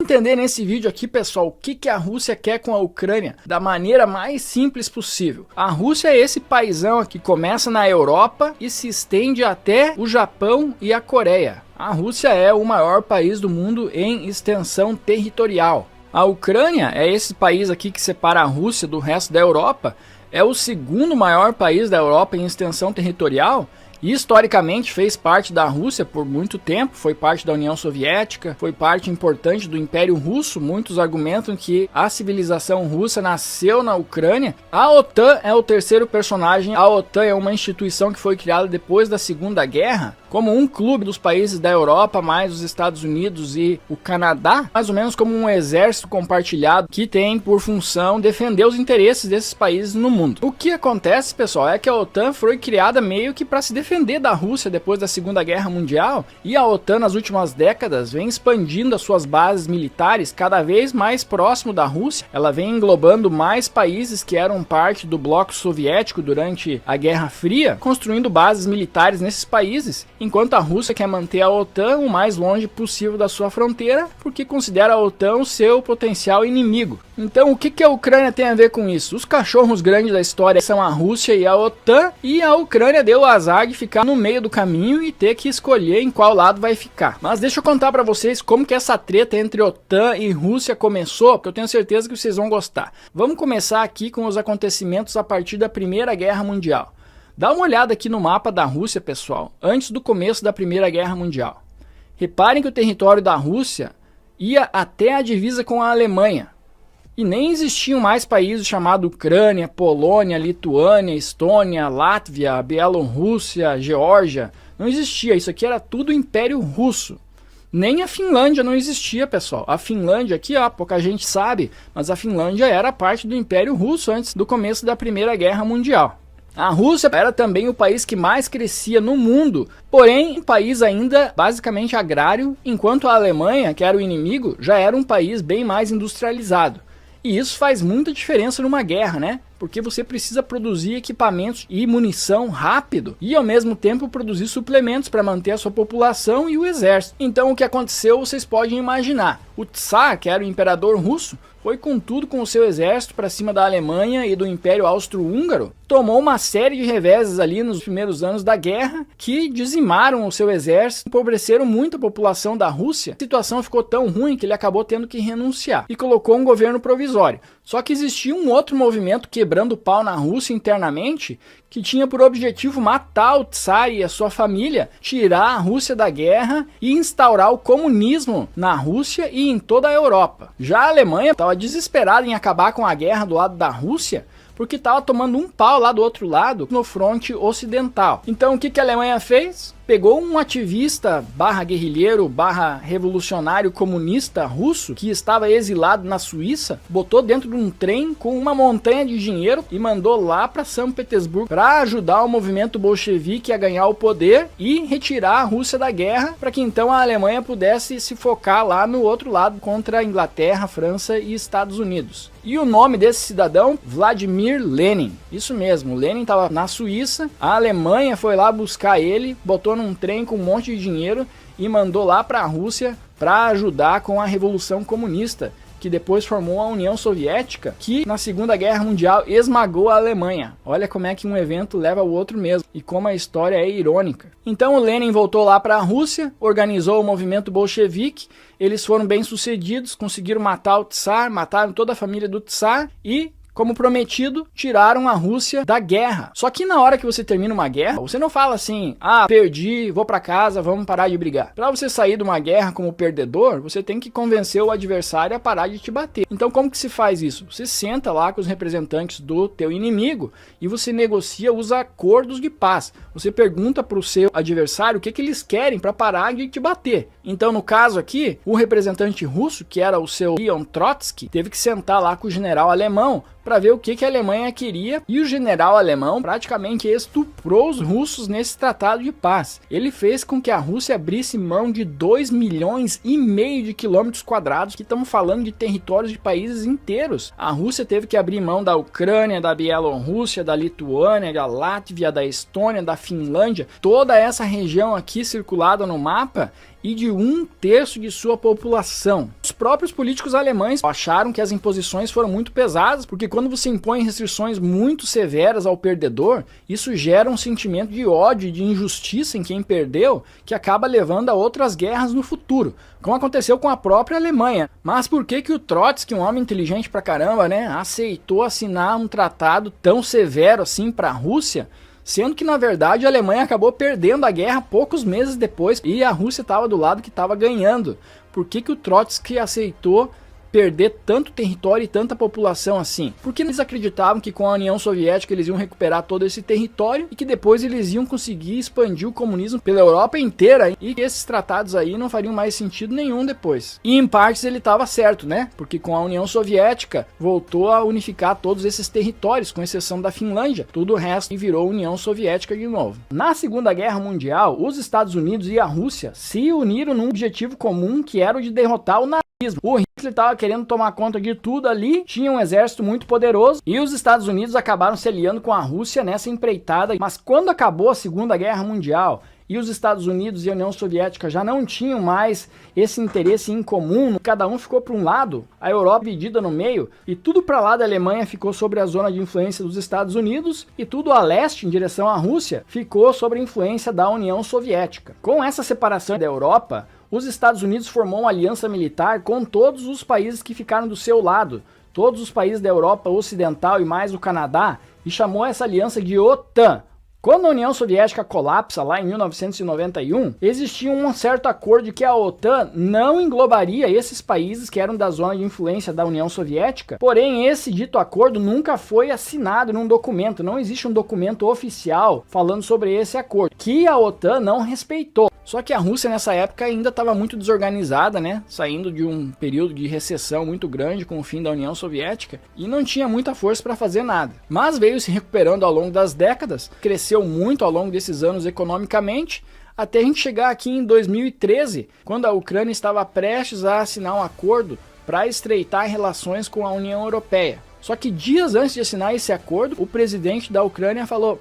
Entender nesse vídeo aqui, pessoal, o que a Rússia quer com a Ucrânia da maneira mais simples possível. A Rússia é esse paizão que começa na Europa e se estende até o Japão e a Coreia. A Rússia é o maior país do mundo em extensão territorial. A Ucrânia é esse país aqui que separa a Rússia do resto da Europa, é o segundo maior país da Europa em extensão territorial. E historicamente fez parte da Rússia por muito tempo, foi parte da União Soviética, foi parte importante do Império Russo. Muitos argumentam que a civilização russa nasceu na Ucrânia. A OTAN é o terceiro personagem. A OTAN é uma instituição que foi criada depois da Segunda Guerra, como um clube dos países da Europa, mais os Estados Unidos e o Canadá, mais ou menos como um exército compartilhado que tem por função defender os interesses desses países no mundo. O que acontece, pessoal, é que a OTAN foi criada meio que para se defender da Rússia depois da Segunda Guerra Mundial, e a OTAN nas últimas décadas vem expandindo as suas bases militares cada vez mais próximo da Rússia. Ela vem englobando mais países que eram parte do bloco soviético durante a Guerra Fria, construindo bases militares nesses países, enquanto a Rússia quer manter a OTAN o mais longe possível da sua fronteira, porque considera a OTAN o seu potencial inimigo. Então o que a Ucrânia tem a ver com isso? Os cachorros grandes da história são a Rússia e a OTAN, e a Ucrânia deu o azar de ficar no meio do caminho e ter que escolher em qual lado vai ficar. Mas deixa eu contar pra vocês como que essa treta entre OTAN e Rússia começou, porque eu tenho certeza que vocês vão gostar. Vamos começar aqui com os acontecimentos a partir da Primeira Guerra Mundial. Dá uma olhada aqui no mapa da Rússia, pessoal, antes do começo da Primeira Guerra Mundial. Reparem que o território da Rússia ia até a divisa com a Alemanha. E nem existiam mais países chamados Ucrânia, Polônia, Lituânia, Estônia, Látvia, Bielorrússia, Geórgia. Não existia, isso aqui era tudo Império Russo. Nem a Finlândia não existia, pessoal. A Finlândia aqui, ó, pouca gente sabe, mas a Finlândia era parte do Império Russo antes do começo da Primeira Guerra Mundial. A Rússia era também o país que mais crescia no mundo, porém um país ainda basicamente agrário, enquanto a Alemanha, que era o inimigo, já era um país bem mais industrializado. E isso faz muita diferença numa guerra, né? Porque você precisa produzir equipamentos e munição rápido e ao mesmo tempo produzir suplementos para manter a sua população e o exército. Então o que aconteceu vocês podem imaginar. O Tsar, que era o imperador russo, foi com tudo com o seu exército para cima da Alemanha e do Império Austro-Húngaro, tomou uma série de reveses ali nos primeiros anos da guerra que dizimaram o seu exército, empobreceram muito a população da Rússia. A situação ficou tão ruim que ele acabou tendo que renunciar e colocou um governo provisório. Só que existia um outro movimento quebrando o pau na Rússia internamente, que tinha por objetivo matar o Tsar e a sua família, tirar a Rússia da guerra e instaurar o comunismo na Rússia e em toda a Europa. Já a Alemanha estava desesperada em acabar com a guerra do lado da Rússia, porque estava tomando um pau lá do outro lado, no fronte ocidental. Então o que a Alemanha fez? Pegou um ativista barra guerrilheiro barra revolucionário comunista russo que estava exilado na Suíça, botou dentro de um trem com uma montanha de dinheiro e mandou lá para São Petersburgo para ajudar o movimento bolchevique a ganhar o poder e retirar a Rússia da guerra, para que então a Alemanha pudesse se focar lá no outro lado contra a Inglaterra, França e Estados Unidos. E o nome desse cidadão? Vladimir Lenin. Isso mesmo, Lenin estava na Suíça, a Alemanha foi lá buscar ele, botou num trem com um monte de dinheiro e mandou lá para a Rússia para ajudar com a Revolução Comunista, que depois formou a União Soviética, que na Segunda Guerra Mundial esmagou a Alemanha. Olha como é que um evento leva ao outro mesmo, e como a história é irônica. Então o Lenin voltou lá para a Rússia, organizou o movimento bolchevique, eles foram bem sucedidos, conseguiram matar o Tsar, mataram toda a família do Tsar e, como prometido, tiraram a Rússia da guerra. Só que na hora que você termina uma guerra, você não fala assim, ah, perdi, vou pra casa, vamos parar de brigar. Pra você sair de uma guerra como perdedor, você tem que convencer o adversário a parar de te bater. Então como que se faz isso? Você senta lá com os representantes do teu inimigo e você negocia os acordos de paz. Você pergunta pro seu adversário o que eles querem para parar de te bater. Então no caso aqui, o representante russo, que era o seu Leon Trotsky, teve que sentar lá com o general alemão para ver o que a Alemanha queria, e o general alemão praticamente estuprou os russos nesse tratado de paz. Ele fez com que a Rússia abrisse mão de 2,5 milhões de quilômetros quadrados, que estamos falando de territórios de países inteiros. A Rússia teve que abrir mão da Ucrânia, da Bielorrússia, da Lituânia, da Látvia, da Estônia, da Finlândia, toda essa região aqui circulada no mapa, e de 1/3 de sua população. Os próprios políticos alemães acharam que as imposições foram muito pesadas, porque quando você impõe restrições muito severas ao perdedor, isso gera um sentimento de ódio e de injustiça em quem perdeu, que acaba levando a outras guerras no futuro, como aconteceu com a própria Alemanha. Mas por que o Trotsky, um homem inteligente pra caramba, né, aceitou assinar um tratado tão severo assim para a Rússia, sendo que na verdade a Alemanha acabou perdendo a guerra poucos meses depois e a Rússia estava do lado que estava ganhando? Por que o Trotsky aceitou perder tanto território e tanta população assim? Porque eles acreditavam que com a União Soviética eles iam recuperar todo esse território e que depois eles iam conseguir expandir o comunismo pela Europa inteira, e que esses tratados aí não fariam mais sentido nenhum depois. E em partes ele estava certo, né? Porque com a União Soviética voltou a unificar todos esses territórios, com exceção da Finlândia. Tudo o resto virou União Soviética de novo. Na Segunda Guerra Mundial, os Estados Unidos e a Rússia se uniram num objetivo comum, que era o de derrotar o nazismo. O Hitler estava querendo tomar conta de tudo ali, tinha um exército muito poderoso e os Estados Unidos acabaram se aliando com a Rússia nessa empreitada. Mas quando acabou a Segunda Guerra Mundial e os Estados Unidos e a União Soviética já não tinham mais esse interesse em comum, cada um ficou para um lado, a Europa dividida no meio, e tudo para lá da Alemanha ficou sobre a zona de influência dos Estados Unidos, e tudo a leste, em direção à Rússia, ficou sobre a influência da União Soviética. Com essa separação da Europa, os Estados Unidos formou uma aliança militar com todos os países que ficaram do seu lado, todos os países da Europa Ocidental e mais o Canadá, e chamou essa aliança de OTAN. Quando a União Soviética colapsa lá em 1991, existia um certo acordo de que a OTAN não englobaria esses países que eram da zona de influência da União Soviética, porém esse dito acordo nunca foi assinado num documento, não existe um documento oficial falando sobre esse acordo, que a OTAN não respeitou. Só que a Rússia nessa época ainda estava muito desorganizada, né? Saindo de um período de recessão muito grande com o fim da União Soviética e não tinha muita força para fazer nada. Mas veio se recuperando ao longo das décadas, cresceu muito ao longo desses anos economicamente, até a gente chegar aqui em 2013, quando a Ucrânia estava prestes a assinar um acordo para estreitar relações com a União Europeia. Só que dias antes de assinar esse acordo, o presidente da Ucrânia falou: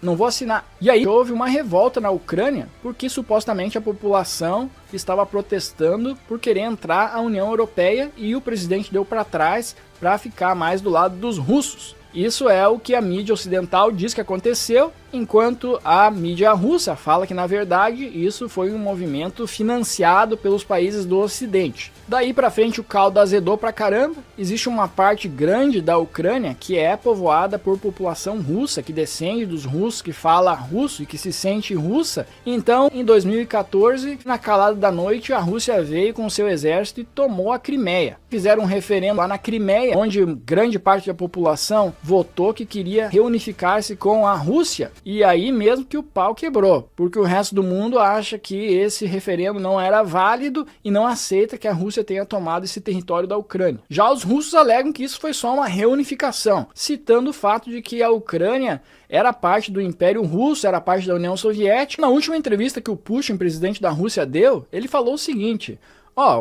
não vou assinar. E aí houve uma revolta na Ucrânia, porque supostamente a população estava protestando por querer entrar à União Europeia e o presidente deu para trás para ficar mais do lado dos russos. Isso é o que a mídia ocidental diz que aconteceu, enquanto a mídia russa fala que na verdade isso foi um movimento financiado pelos países do Ocidente. Daí pra frente o caldo azedou pra caramba. Existe uma parte grande da Ucrânia que é povoada por população russa, que descende dos russos, que fala russo e que se sente russa. Então, em 2014, na calada da noite, a Rússia veio com seu exército e tomou a Crimeia. Fizeram um referendo lá na Crimeia, onde grande parte da população votou que queria reunificar-se com a Rússia. E aí mesmo que o pau quebrou, porque o resto do mundo acha que esse referendo não era válido e não aceita que a Rússia tenha tomado esse território da Ucrânia. Já os russos alegam que isso foi só uma reunificação, citando o fato de que a Ucrânia era parte do Império Russo, era parte da União Soviética. Na última entrevista que o Putin, presidente da Rússia, deu, ele falou o seguinte: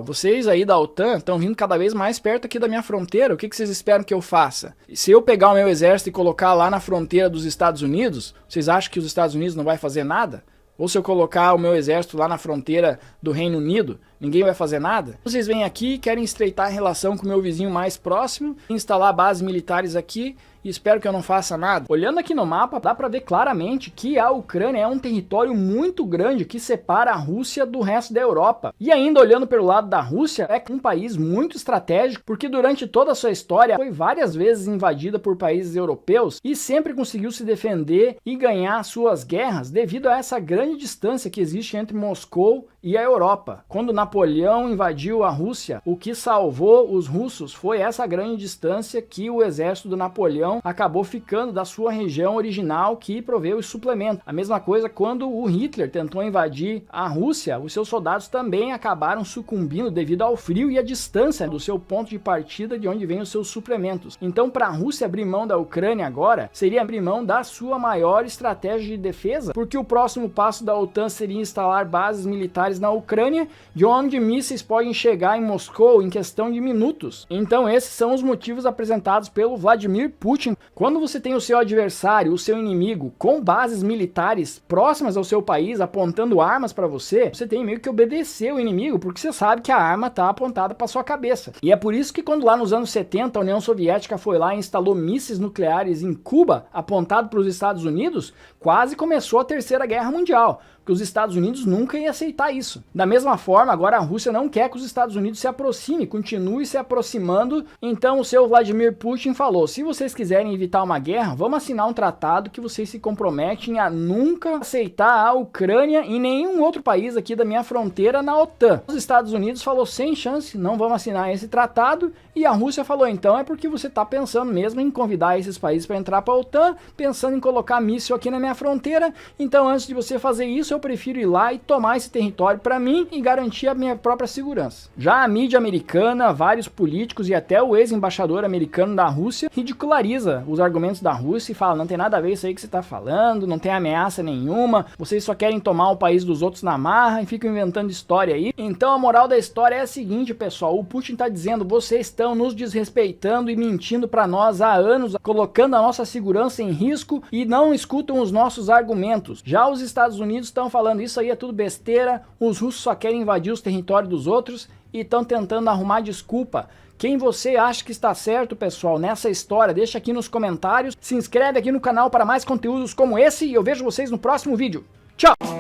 vocês aí da OTAN estão vindo cada vez mais perto aqui da minha fronteira, o que vocês esperam que eu faça? Se eu pegar o meu exército e colocar lá na fronteira dos Estados Unidos, vocês acham que os Estados Unidos não vai fazer nada? Ou se eu colocar o meu exército lá na fronteira do Reino Unido, ninguém vai fazer nada? Vocês vêm aqui, querem estreitar a relação com o meu vizinho mais próximo, instalar bases militares aqui, e espero que eu não faça nada. Olhando aqui no mapa, dá pra ver claramente que a Ucrânia é um território muito grande que separa a Rússia do resto da Europa. E ainda olhando pelo lado da Rússia, é um país muito estratégico, porque durante toda a sua história foi várias vezes invadida por países europeus e sempre conseguiu se defender e ganhar suas guerras devido a essa grande distância que existe entre Moscou e a Europa. Quando Napoleão invadiu a Rússia, o que salvou os russos foi essa grande distância que o exército do Napoleão acabou ficando da sua região original, que proveu os suplementos. A mesma coisa quando o Hitler tentou invadir a Rússia, os seus soldados também acabaram sucumbindo devido ao frio e à distância do seu ponto de partida, de onde vêm os seus suplementos. Então, para a Rússia abrir mão da Ucrânia agora, seria abrir mão da sua maior estratégia de defesa, porque o próximo passo da OTAN seria instalar bases militares nucleares na Ucrânia, de onde mísseis podem chegar em Moscou em questão de minutos. Então esses são os motivos apresentados pelo Vladimir Putin. Quando você tem o seu adversário, o seu inimigo, com bases militares próximas ao seu país, apontando armas para você, você tem meio que obedecer o inimigo, porque você sabe que a arma está apontada para sua cabeça. E é por isso que quando lá nos anos 70 a União Soviética foi lá e instalou mísseis nucleares em Cuba, apontado para os Estados Unidos, quase começou a Terceira Guerra Mundial, porque os Estados Unidos nunca iam aceitar isso. Da mesma forma, agora a Rússia não quer que os Estados Unidos se aproxime, continue se aproximando. Então o seu Vladimir Putin falou: se vocês quiserem evitar uma guerra, vamos assinar um tratado que vocês se comprometem a nunca aceitar a Ucrânia e nenhum outro país aqui da minha fronteira na OTAN. Os Estados Unidos falou: sem chance, não vamos assinar esse tratado. E a Rússia falou: então é porque você está pensando mesmo em convidar esses países para entrar para a OTAN, pensando em colocar míssil aqui na minha fronteira. Então antes de você fazer isso, eu prefiro ir lá e tomar esse território para mim e garantir a minha própria segurança. Já a mídia americana, vários políticos e até o ex-embaixador americano da Rússia ridiculariza os argumentos da Rússia e fala: não tem nada a ver isso aí que você está falando, não tem ameaça nenhuma, vocês só querem tomar o país dos outros na marra e ficam inventando história aí. Então a moral da história é a seguinte, pessoal: o Putin está dizendo, vocês estão nos desrespeitando e mentindo para nós há anos, colocando a nossa segurança em risco e não escutam os nossos argumentos. Já os Estados Unidos estão falando: isso aí é tudo besteira, os russos só querem invadir os territórios dos outros e estão tentando arrumar desculpa. Quem você acha que está certo, pessoal, nessa história? Deixa aqui nos comentários, se inscreve aqui no canal para mais conteúdos como esse e eu vejo vocês no próximo vídeo. Tchau!